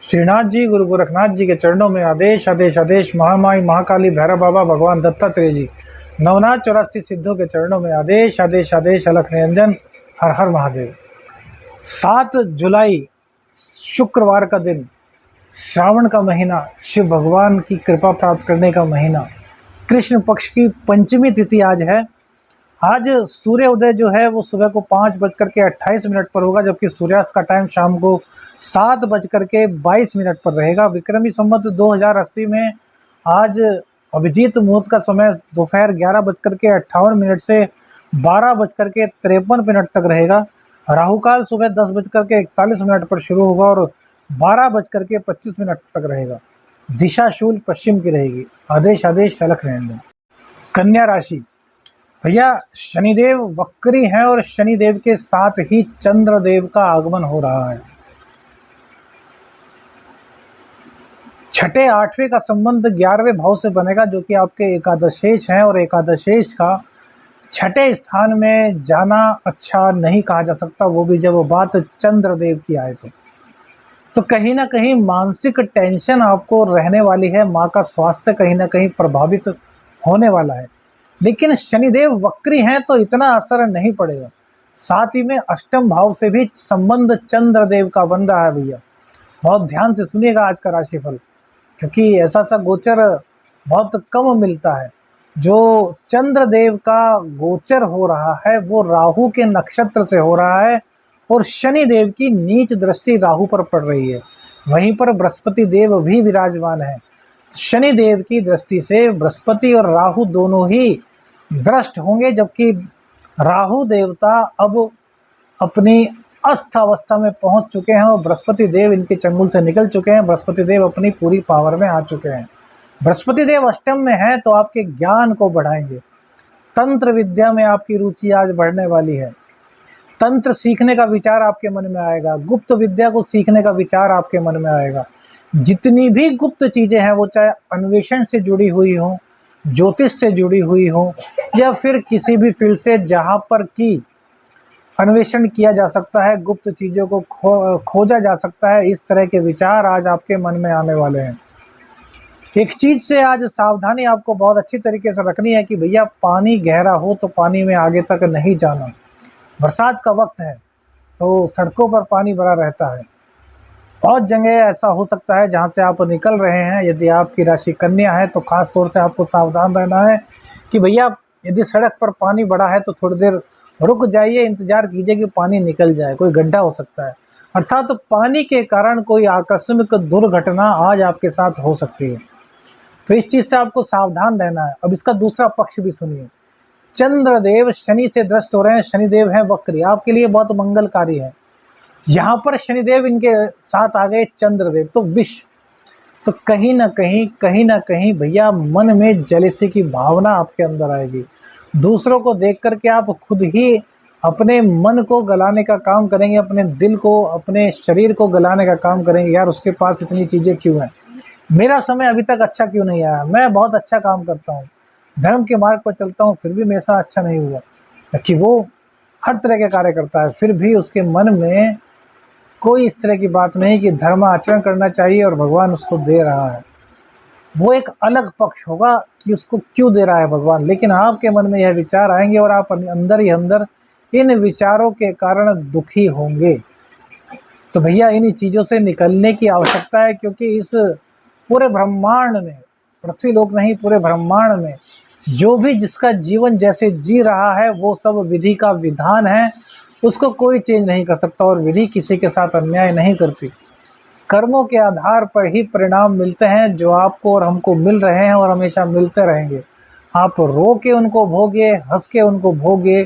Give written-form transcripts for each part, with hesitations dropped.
श्रीनाथ जी, गुरु गोरखनाथ जी के चरणों में आदेश आदेश आदेश। महामाई महाकाली भैरव बाबा भगवान दत्तात्रेय जी, नवनाथ 84 सिद्धों के चरणों में आदेश आदेश आदेश। अलख निरंजन, हर हर महादेव। 7 जुलाई शुक्रवार का दिन, श्रावण का महीना, शिव भगवान की कृपा प्राप्त करने का महीना, कृष्ण पक्ष की पंचमी तिथि आज है। आज सूर्य उदय जो है वो सुबह को 5:28 पर होगा, जबकि सूर्यास्त का टाइम शाम को 7:22 पर रहेगा। विक्रमी संवत 2080 में आज अभिजीत मुहूर्त का समय दोपहर 11:58 से 12:53 तक रहेगा। राहुकाल सुबह 10:41 पर शुरू होगा और 12:25 तक रहेगा। दिशा शूल पश्चिम की रहेगी। आदेश आदेश। अलख निरंजन। कन्या राशि, भैया शनिदेव वक्री हैं और शनिदेव के साथ ही चंद्रदेव का आगमन हो रहा है। छठे 8वें का संबंध 11वें भाव से बनेगा, जो कि आपके एकादशेश हैं, और एकादशेश का छठे स्थान में जाना अच्छा नहीं कहा जा सकता, वो भी जब बात चंद्रदेव की आए तो कहीं ना कहीं मानसिक टेंशन आपको रहने वाली है। माँ का स्वास्थ्य कहीं ना कहीं प्रभावित होने वाला है, लेकिन शनिदेव वक्री हैं तो इतना असर नहीं पड़ेगा। साथ ही में अष्टम भाव से भी संबंध चंद्रदेव का बन रहा है। भैया बहुत ध्यान से सुनिएगा आज का राशिफल, क्योंकि ऐसा सा गोचर बहुत कम मिलता है। जो चंद्रदेव का गोचर हो रहा है वो राहु के नक्षत्र से हो रहा है और शनिदेव की नीच दृष्टि राहु पर पड़ रही है। वहीं पर बृहस्पति देव भी विराजमान है। शनिदेव की दृष्टि से बृहस्पति और राहु दोनों ही दृष्ट होंगे, जबकि राहु देवता अब अपनी अस्त अवस्था में पहुंच चुके हैं और बृहस्पति देव इनके चंगुल से निकल चुके हैं। बृहस्पति देव अपनी पूरी पावर में आ चुके हैं। बृहस्पति देव अष्टम में है तो आपके ज्ञान को बढ़ाएंगे। तंत्र विद्या में आपकी रुचि आज बढ़ने वाली है। तंत्र सीखने का विचार आपके मन में आएगा। गुप्त विद्या को सीखने का विचार आपके मन में आएगा। जितनी भी गुप्त चीजें हैं, वो चाहे अन्वेषण से जुड़ी हुई हो, ज्योतिष से जुड़ी हुई हो, या फिर किसी भी फील्ड से जहां पर की अन्वेषण किया जा सकता है, गुप्त चीजों को खोजा जा सकता है, इस तरह के विचार आज आपके मन में आने वाले हैं। एक चीज से आज सावधानी आपको बहुत अच्छी तरीके से रखनी है कि भैया पानी गहरा हो तो पानी में आगे तक नहीं जाना। बरसात का वक्त है तो सड़कों पर पानी भरा रहता है। बहुत जगह ऐसा हो सकता है जहां से आप निकल रहे हैं। यदि आपकी राशि कन्या है तो खास तौर से आपको सावधान रहना है कि भैया यदि सड़क पर पानी बढ़ा है तो थोड़ी देर रुक जाइए, इंतजार कीजिए कि पानी निकल जाए, कोई गड्ढा हो सकता है। अर्थात तो पानी के कारण कोई आकस्मिक दुर्घटना आज आपके साथ हो सकती है, तो इस चीज से आपको सावधान रहना है। अब इसका दूसरा पक्ष भी सुनिए। चंद्रदेव शनि से दृष्ट हो रहे हैं। शनिदेव है वक्री, आपके लिए बहुत मंगलकारी है। यहाँ पर शनिदेव इनके साथ आ गए चंद्रदेव, तो विष, तो कहीं ना कहीं भैया मन में जेलसी की भावना आपके अंदर आएगी। दूसरों को देख करके आप खुद ही अपने मन को गलाने का काम करेंगे, अपने दिल को, अपने शरीर को गलाने का काम करेंगे। यार उसके पास इतनी चीजें क्यों हैं, मेरा समय अभी तक अच्छा क्यों नहीं आया, मैं बहुत अच्छा काम करता हूँ, धर्म के मार्ग पर चलता हूँ, फिर भी मेरे साथ अच्छा नहीं हुआ। कि वो हर तरह के कार्य करता है, फिर भी उसके मन में कोई इस तरह की बात नहीं कि धर्म आचरण करना चाहिए और भगवान उसको दे रहा है। वो एक अलग पक्ष होगा कि उसको क्यों दे रहा है भगवान, लेकिन आपके मन में यह विचार आएंगे और आप अंदर ही अंदर इन विचारों के कारण दुखी होंगे। तो भैया इन चीज़ों से निकलने की आवश्यकता है, क्योंकि इस पूरे ब्रह्मांड में, पृथ्वी लोक नहीं, पूरे ब्रह्मांड में जो भी जिसका जीवन जैसे जी रहा है वो सब विधि का विधान है, उसको कोई चेंज नहीं कर सकता। और विधि किसी के साथ अन्याय नहीं करती। कर्मों के आधार पर ही परिणाम मिलते हैं, जो आपको और हमको मिल रहे हैं और हमेशा मिलते रहेंगे। आप रो के उनको भोगे, हंस के उनको भोगे,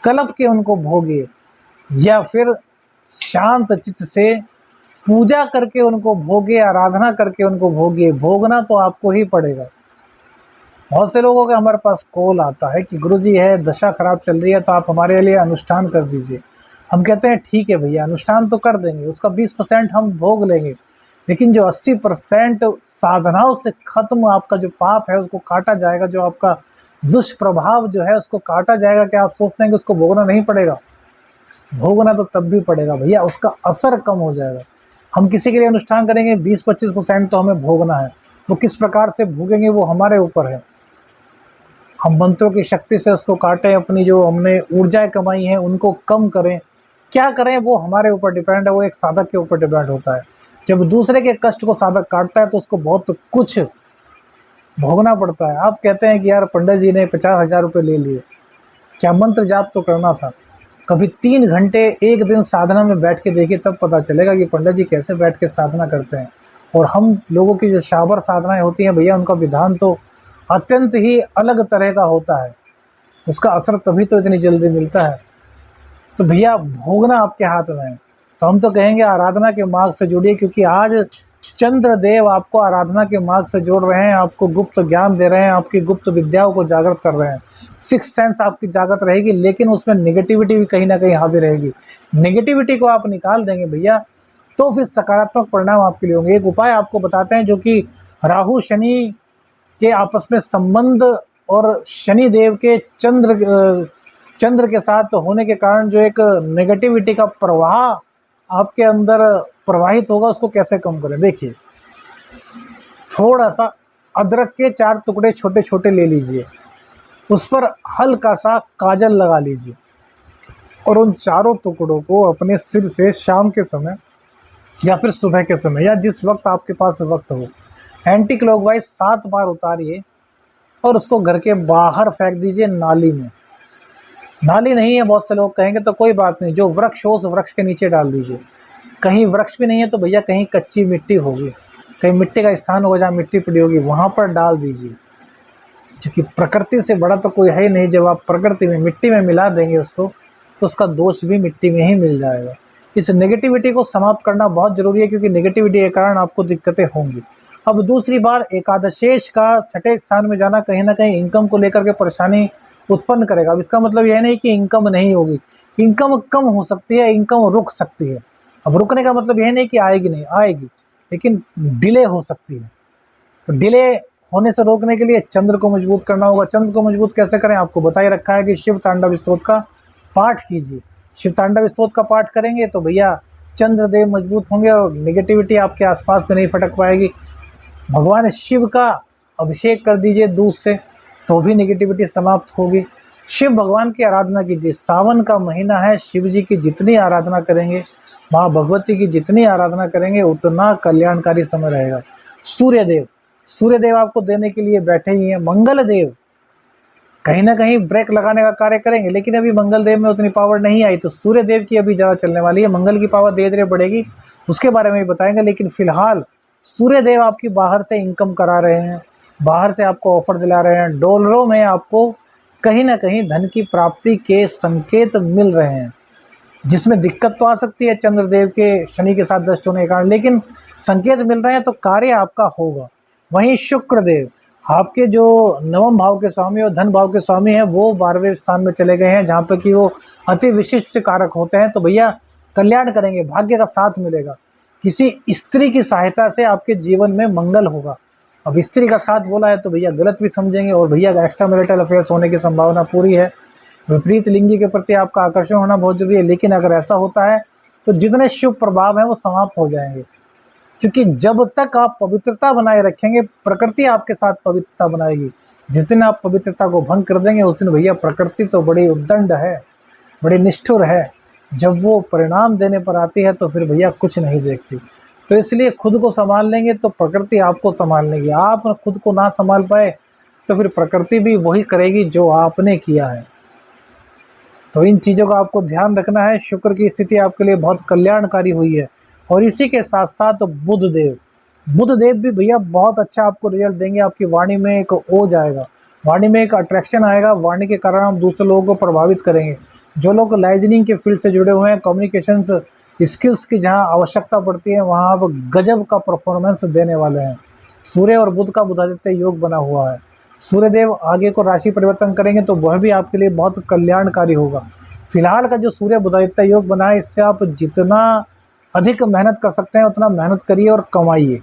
कलप के उनको भोगे, या फिर शांत चित्त से पूजा करके उनको भोगे, आराधना करके उनको भोगे, भोगना तो आपको ही पड़ेगा। बहुत से लोगों के हमारे पास कॉल आता है कि गुरुजी है दशा खराब चल रही है तो आप हमारे लिए अनुष्ठान कर दीजिए। हम कहते हैं ठीक है भैया, अनुष्ठान तो कर देंगे, उसका 20% हम भोग लेंगे, लेकिन जो 80% साधनाओं से खत्म आपका जो पाप है उसको काटा जाएगा, जो आपका दुष्प्रभाव जो है उसको काटा जाएगा। क्या आप सोचते हैं कि उसको भोगना नहीं पड़ेगा? भोगना तो तब भी पड़ेगा भैया, उसका असर कम हो जाएगा। हम किसी के लिए अनुष्ठान करेंगे 20-25% तो हमें भोगना है, वो किस प्रकार से भोगेंगे वो हमारे ऊपर है। हम मंत्रों की शक्ति से उसको काटें, अपनी जो हमने ऊर्जाएं कमाई हैं उनको कम करें, क्या करें वो हमारे ऊपर डिपेंड है, वो एक साधक के ऊपर डिपेंड होता है। जब दूसरे के कष्ट को साधक काटता है तो उसको बहुत कुछ भोगना पड़ता है। आप कहते हैं कि यार पंडित जी ने 50,000 रुपये ले लिए, क्या मंत्र जाप तो करना था। कभी 3 घंटे एक दिन साधना में बैठ के देखिए, तब पता चलेगा कि पंडित जी कैसे बैठ के साधना करते हैं। और हम लोगों की जो शाबर साधनाएं होती हैं भैया, उनका विधान तो अत्यंत ही अलग तरह का होता है, उसका असर तभी तो इतनी जल्दी मिलता है। तो भैया भोगना आपके हाथ में है। तो हम तो कहेंगे आराधना के मार्ग से जुड़िए, क्योंकि आज चंद्रदेव आपको आराधना के मार्ग से जोड़ रहे हैं, आपको गुप्त ज्ञान दे रहे हैं, आपकी गुप्त विद्याओं को जागृत कर रहे हैं। 6th सेंस आपकी जागृत रहेगी, लेकिन उसमें नेगेटिविटी भी कहीं ना कहीं हावी रहेगी। नेगेटिविटी को आप निकाल देंगे भैया तो फिर सकारात्मक परिणाम आपके लिए होंगे। एक उपाय आपको बताते हैं जो कि राहु शनि के आपस में संबंध और शनि देव के चंद्र के साथ होने के कारण जो एक नेगेटिविटी का प्रवाह आपके अंदर प्रवाहित होगा, उसको कैसे कम करें। देखिए, थोड़ा सा अदरक के 4 टुकड़े छोटे छोटे ले लीजिए, उस पर हल्का सा काजल लगा लीजिए और उन चारों टुकड़ों को अपने सिर से शाम के समय या फिर सुबह के समय या जिस वक्त आपके पास वक्त हो, एंटी क्लॉकवाइज 7 बार उतारिए और उसको घर के बाहर फेंक दीजिए नाली में। नाली नहीं है, बहुत से लोग कहेंगे तो कोई बात नहीं, जो वृक्ष हो उस वृक्ष के नीचे डाल दीजिए। कहीं वृक्ष भी नहीं है तो भैया कहीं कच्ची मिट्टी होगी, कहीं मिट्टी का स्थान होगा जहाँ मिट्टी पड़ी होगी, वहाँ पर डाल दीजिए। क्योंकि प्रकृति से बड़ा तो कोई है ही नहीं। जब आप प्रकृति में मिट्टी में मिला देंगे उसको, तो उसका दोष भी मिट्टी में ही मिल जाएगा। इस नेगेटिविटी को समाप्त करना बहुत जरूरी है, क्योंकि नेगेटिविटी के कारण आपको दिक्कतें होंगी। अब दूसरी बार एकादशेश का 6ठे स्थान में जाना कहीं ना कहीं इनकम को लेकर के परेशानी उत्पन्न करेगा। अब इसका मतलब यह नहीं कि इनकम नहीं होगी, इनकम कम हो सकती है, इनकम रुक सकती है। अब रुकने का मतलब यह नहीं कि आएगी नहीं, आएगी, लेकिन डिले हो सकती है। तो डिले होने से रोकने के लिए चंद्र को मजबूत करना होगा। चंद्र को मजबूत कैसे करें, आपको बताई रखा है कि शिव तांडव स्तोत्र का पाठ कीजिए। शिव तांडव स्तोत्र का पाठ करेंगे तो भैया चंद्रदेव मजबूत होंगे और नेगेटिविटी आपके आसपास में नहीं फटक पाएगी। भगवान शिव का अभिषेक कर दीजिए दूध से, तो भी नेगेटिविटी समाप्त होगी। शिव भगवान की आराधना कीजिए, सावन का महीना है, शिव जी की जितनी आराधना करेंगे, माँ भगवती की जितनी आराधना करेंगे, उतना कल्याणकारी समय रहेगा। सूर्यदेव आपको देने के लिए बैठे ही हैं। मंगल देव कहीं ना कहीं ब्रेक लगाने का कार्य करेंगे, लेकिन अभी मंगल देव में उतनी पावर नहीं आई, तो सूर्य देव की अभी ज़्यादा चलने वाली है। मंगल की पावर धीरे धीरे बढ़ेगी, उसके बारे में भी बताएंगे। लेकिन फिलहाल सूर्य देव आपकी बाहर से इनकम करा रहे हैं, बाहर से आपको ऑफर दिला रहे हैं, डॉलरों में आपको कहीं ना कहीं धन की प्राप्ति के संकेत मिल रहे हैं। जिसमें दिक्कत तो आ सकती है चंद्रदेव के शनि के साथ दष्ट होने के कारण, लेकिन संकेत मिल रहे हैं तो कार्य आपका होगा। वहीं शुक्रदेव आपके जो 9वें भाव के स्वामी और धन भाव के स्वामी हैं, वो 12वें स्थान में चले गए हैं, जहाँ पर कि वो अति विशिष्ट कारक होते हैं। तो भैया कल्याण करेंगे, भाग्य का साथ मिलेगा, किसी स्त्री की सहायता से आपके जीवन में मंगल होगा। अब स्त्री का साथ बोला है तो भैया गलत भी समझेंगे, और भैया एक्स्ट्रा मैरिटल अफेयर्स होने की संभावना पूरी है। विपरीत लिंगी के प्रति आपका आकर्षण होना बहुत जरूरी है, लेकिन अगर ऐसा होता है तो जितने शुभ प्रभाव हैं वो समाप्त हो जाएंगे। क्योंकि जब तक आप पवित्रता बनाए रखेंगे, प्रकृति आपके साथ पवित्रता बनाएगी। जिस दिन आप पवित्रता को भंग कर देंगे, उस दिन भैया प्रकृति तो बड़ी उद्दंड है, बड़ी निष्ठुर है। जब वो परिणाम देने पर आती है तो फिर भैया कुछ नहीं देखती। तो इसलिए खुद को संभाल लेंगे तो प्रकृति आपको संभाल लेगी। आप खुद को ना संभाल पाए तो फिर प्रकृति भी वही करेगी जो आपने किया है। तो इन चीज़ों का आपको ध्यान रखना है। शुक्र की स्थिति आपके लिए बहुत कल्याणकारी हुई है। और इसी के साथ साथ बुध देव भी भैया बहुत अच्छा आपको रिजल्ट देंगे। आपकी वाणी में एक ओज आएगा, वाणी में एक अट्रैक्शन आएगा, वाणी के कारण आप दूसरे लोगों को प्रभावित करेंगे। जो लोग लाइजनिंग के फील्ड से जुड़े हुए हैं, कम्युनिकेशंस स्किल्स की जहां आवश्यकता पड़ती है, वहां आप गजब का परफॉर्मेंस देने वाले हैं। सूर्य और बुध का बुधादित्य योग बना हुआ है। सूर्यदेव आगे को राशि परिवर्तन करेंगे तो वह भी आपके लिए बहुत कल्याणकारी होगा। फिलहाल का जो सूर्य बुधादित्य योग बना है, इससे आप जितना अधिक मेहनत कर सकते हैं उतना मेहनत करिए और कमाइए,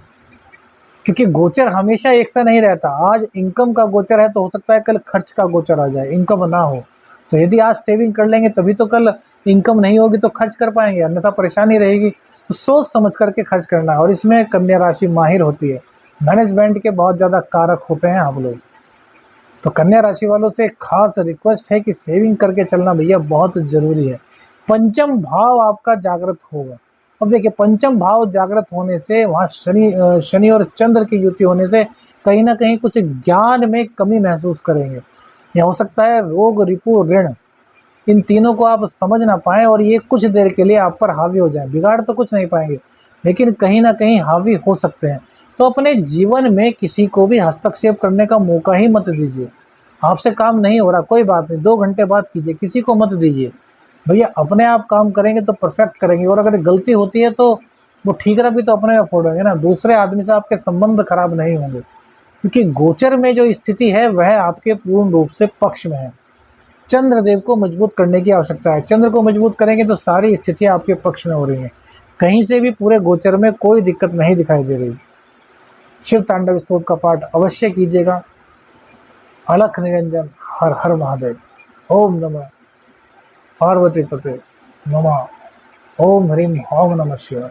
क्योंकि गोचर हमेशा एक सा नहीं रहता। आज इनकम का गोचर है तो हो सकता है कल खर्च का गोचर आ जाए, इनकम ना हो। तो यदि आज सेविंग कर लेंगे तभी तो कल इनकम नहीं होगी तो खर्च कर पाएंगे, अन्यथा परेशानी रहेगी। तो सोच समझ करके खर्च करना है, और इसमें कन्या राशि माहिर होती है। मैनेजमेंट के बहुत ज़्यादा कारक होते हैं आप लोग। तो कन्या राशि वालों से एक खास रिक्वेस्ट है कि सेविंग करके चलना भैया बहुत ज़रूरी है। पंचम भाव आपका जागृत होगा। अब देखिए, पंचम भाव जागृत होने से वहाँ शनि और चंद्र की युति होने से कहीं ना कहीं कुछ ज्ञान में कमी महसूस करेंगे। यह हो सकता है रोग, रिपु, ऋण, इन तीनों को आप समझ ना पाएं और ये कुछ देर के लिए आप पर हावी हो जाए। बिगाड़ तो कुछ नहीं पाएंगे, लेकिन कहीं ना कहीं हावी हो सकते हैं। तो अपने जीवन में किसी को भी हस्तक्षेप करने का मौका ही मत दीजिए। आपसे काम नहीं हो रहा, कोई बात नहीं, 2 घंटे बाद कीजिए, किसी को मत दीजिए। भैया अपने आप काम करेंगे तो परफेक्ट करेंगे, और अगर गलती होती है तो वो ठीक रहा भी तो अपने आप फोड़ेंगे ना, दूसरे आदमी से आपके संबंध खराब नहीं होंगे। क्योंकि गोचर में जो स्थिति है वह आपके पूर्ण रूप से पक्ष में है। चंद्रदेव को मजबूत करने की आवश्यकता है। चंद्र को मजबूत करेंगे तो सारी स्थितियां आपके पक्ष में हो रही हैं। कहीं से भी पूरे गोचर में कोई दिक्कत नहीं दिखाई दे रही। शिव तांडव स्तोत्र का पाठ अवश्य कीजिएगा। अलख निरंजन हर हर महादेव। ओम नमः पार्वती पते नमः। ओम ह्रीम ओम नमः शिवाय।